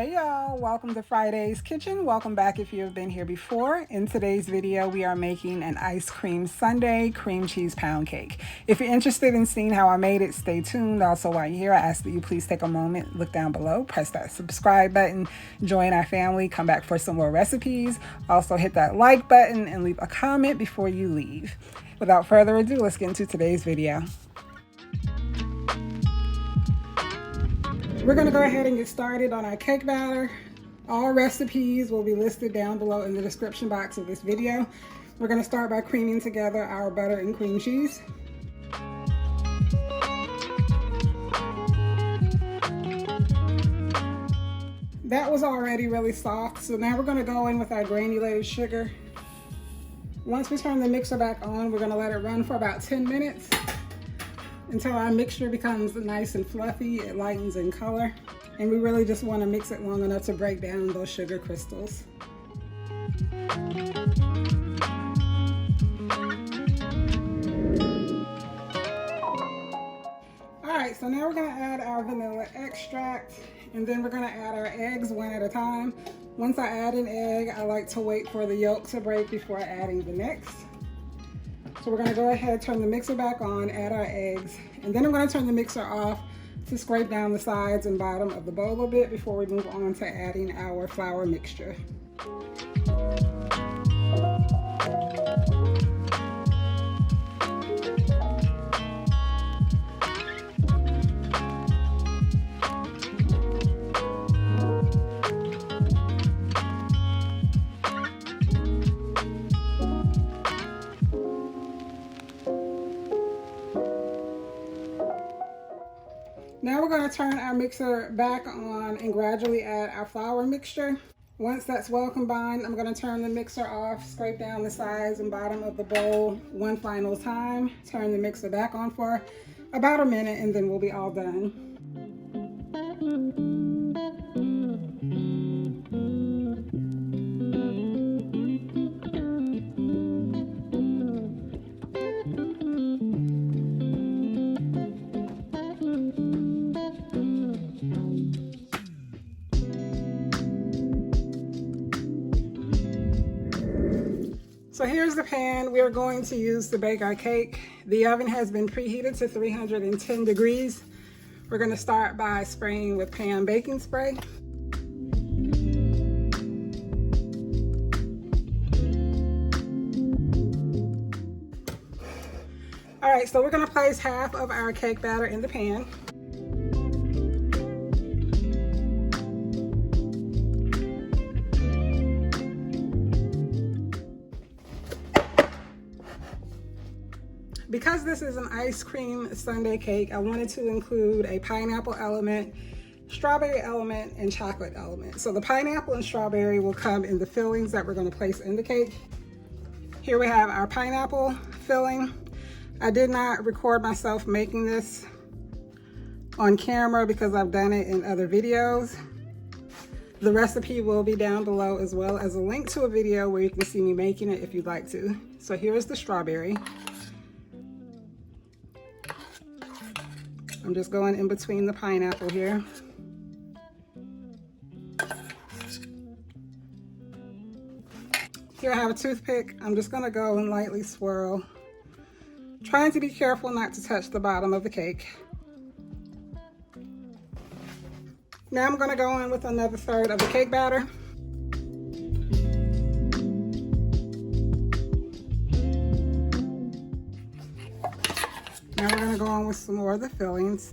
Hey y'all, welcome to Friday's Kitchen. Welcome back if you have been here before. In today's video, we are making an ice cream sundae cream cheese pound cake. If you're interested in seeing how I made it, stay tuned. Also, while you're here, I ask that you please take a moment, look down below, press that subscribe button, join our family, come back for some more recipes. Also hit that like button and leave a comment before you leave. Without further ado, let's get into today's video. We're going to go ahead and get started on our cake batter. All recipes will be listed down below in the description box of this video. We're going to start by creaming together our butter and cream cheese. That was already really soft, so now we're going to go in with our granulated sugar. Once we turn the mixer back on, we're going to let it run for about 10 minutes. Until our mixture becomes nice and fluffy, it lightens in color. And we really just want to mix it long enough to break down those sugar crystals. Alright, so now we're going to add our vanilla extract, and then we're going to add our eggs one at a time. Once I add an egg, I like to wait for the yolk to break before adding the next. So we're going to go ahead, turn the mixer back on, add our eggs, and then I'm going to turn the mixer off to scrape down the sides and bottom of the bowl a bit before we move on to adding our flour mixture. Now we're going to turn our mixer back on and gradually add our flour mixture. Once that's well combined, I'm going to turn the mixer off, scrape down the sides and bottom of the bowl one final time, turn the mixer back on for about a minute, and then we'll be all done. So here's the pan we are going to use to bake our cake. The oven has been preheated to 310 degrees. We're going to start by spraying with pan baking spray. All right, so we're going to place half of our cake batter in the pan. Because this is an ice cream sundae cake, I wanted to include a pineapple element, strawberry element, and chocolate element. So the pineapple and strawberry will come in the fillings that we're going to place in the cake. Here we have our pineapple filling. I did not record myself making this on camera because I've done it in other videos. The recipe will be down below, as well as a link to a video where you can see me making it if you'd like to. So here's the strawberry. I'm just going in between the pineapple here. Here I have a toothpick. I'm just going to go and lightly swirl, trying to be careful not to touch the bottom of the cake. Now I'm going to go in with another third of the cake batter. Now we're going to go on with some more of the fillings.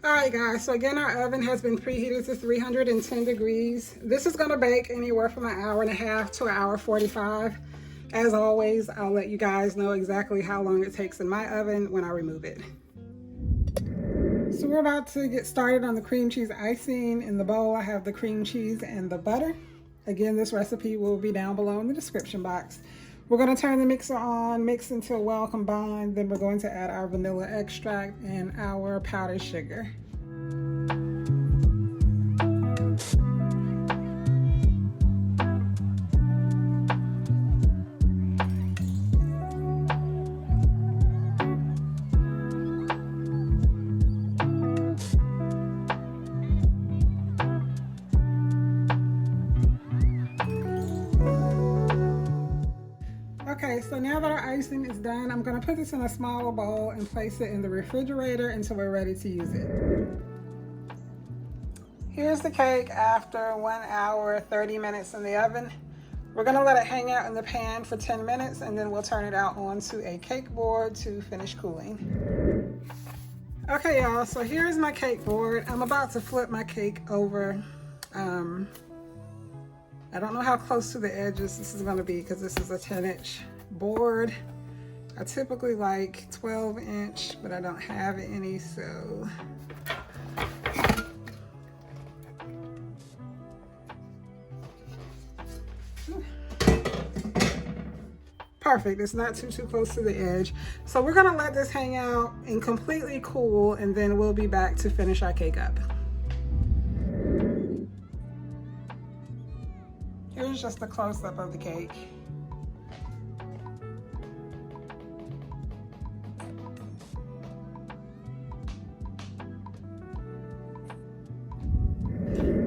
Alright guys, so again our oven has been preheated to 310 degrees. This is going to bake anywhere from an hour and a half to an hour 45. As always, I'll let you guys know exactly how long it takes in my oven when I remove it. So we're about to get started on the cream cheese icing. In the bowl, I have the cream cheese and the butter. Again, this recipe will be down below in the description box. We're going to turn the mixer on, mix until well combined. Then we're going to add our vanilla extract and our powdered sugar. Okay, so now that our icing is done, I'm going to put this in a smaller bowl and place it in the refrigerator until we're ready to use it. Here's the cake after 1 hour, 30 minutes in the oven. We're going to let it hang out in the pan for 10 minutes and then we'll turn it out onto a cake board to finish cooling. Okay, y'all, so here's my cake board. I'm about to flip my cake over. I don't know how close to the edges this is going to be because this is a 10-inch board. I typically like 12-inch, but I don't have any, so. Perfect, it's not too close to the edge. So we're gonna let this hang out and completely cool, and then we'll be back to finish our cake up. Here's just a close-up of the cake.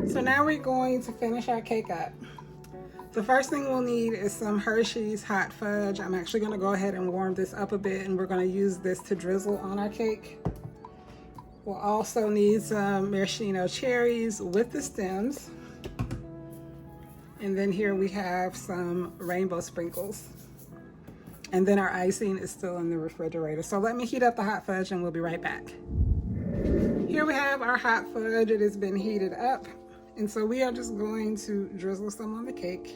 So now we're going to finish our cake up. The first thing we'll need is some Hershey's hot fudge. I'm actually going to go ahead and warm this up a bit, and we're going to use this to drizzle on our cake. We'll also need some maraschino cherries with the stems. And then here we have some rainbow sprinkles. And then our icing is still in the refrigerator. So let me heat up the hot fudge and we'll be right back. Here we have our hot fudge. It has been heated up. And so we are just going to drizzle some on the cake.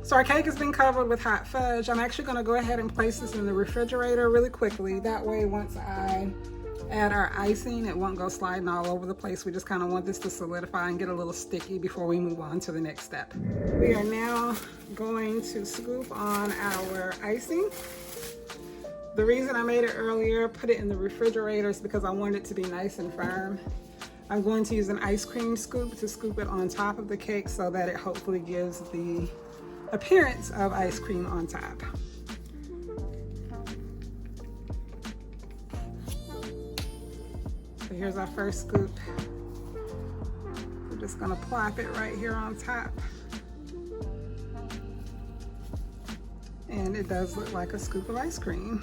So our cake has been covered with hot fudge. I'm actually going to go ahead and place this in the refrigerator really quickly. That way, once I add our icing, it won't go sliding all over the place. We just kind of want this to solidify and get a little sticky before we move on to the next step. We are now going to scoop on our icing. The reason I made it earlier, put it in the refrigerator, is because I want it to be nice and firm. I'm going to use an ice cream scoop to scoop it on top of the cake so that it hopefully gives the appearance of ice cream on top. So here's our first scoop. We're just gonna plop it right here on top. And it does look like a scoop of ice cream.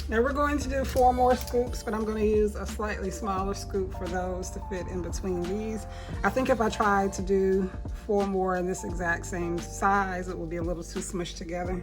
Now we're going to do 4 more scoops, but I'm going to use a slightly smaller scoop for those to fit in between these. I think if I tried to do 4 more in this exact same size, it would be a little too smushed together.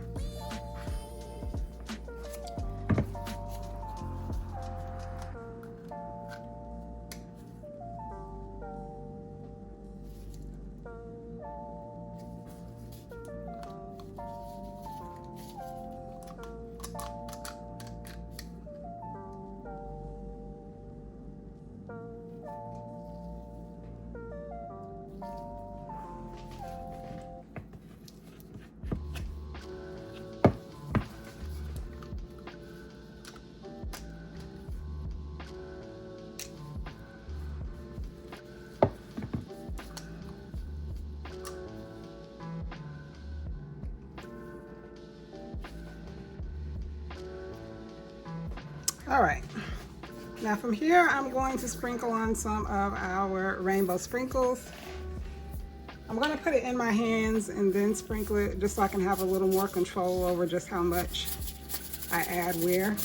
All right. Now from here, I'm going to sprinkle on some of our rainbow sprinkles. I'm gonna put it in my hands and then sprinkle it just so I can have a little more control over just how much I add where.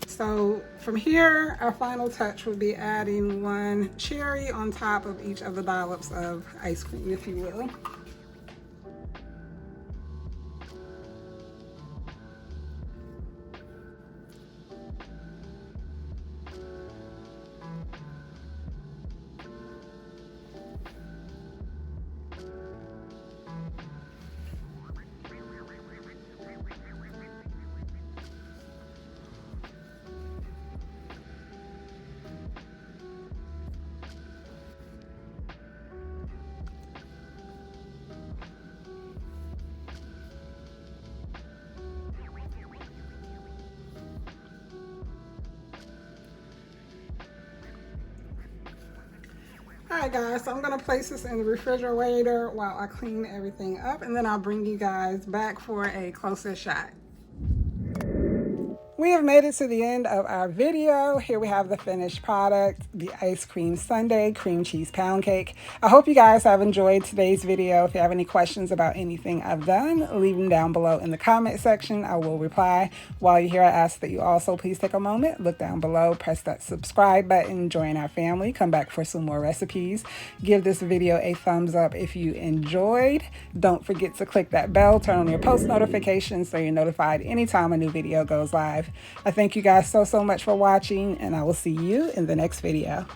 So from here, our final touch would be adding one cherry on top of each of the dollops of ice cream, if you will. Alright guys, so I'm going to place this in the refrigerator while I clean everything up, and then I'll bring you guys back for a closer shot. We have made it to the end of our video. Here we have the finished product, the ice cream sundae cream cheese pound cake. I hope you guys have enjoyed today's video. If you have any questions about anything I've done, leave them down below in the comment section. I will reply. While you're here, I ask that you also please take a moment, look down below, press that subscribe button, join our family, come back for some more recipes. Give this video a thumbs up if you enjoyed. Don't forget to click that bell, turn on your post notifications so you're notified anytime a new video goes live. I thank you guys so much for watching, and I will see you in the next video.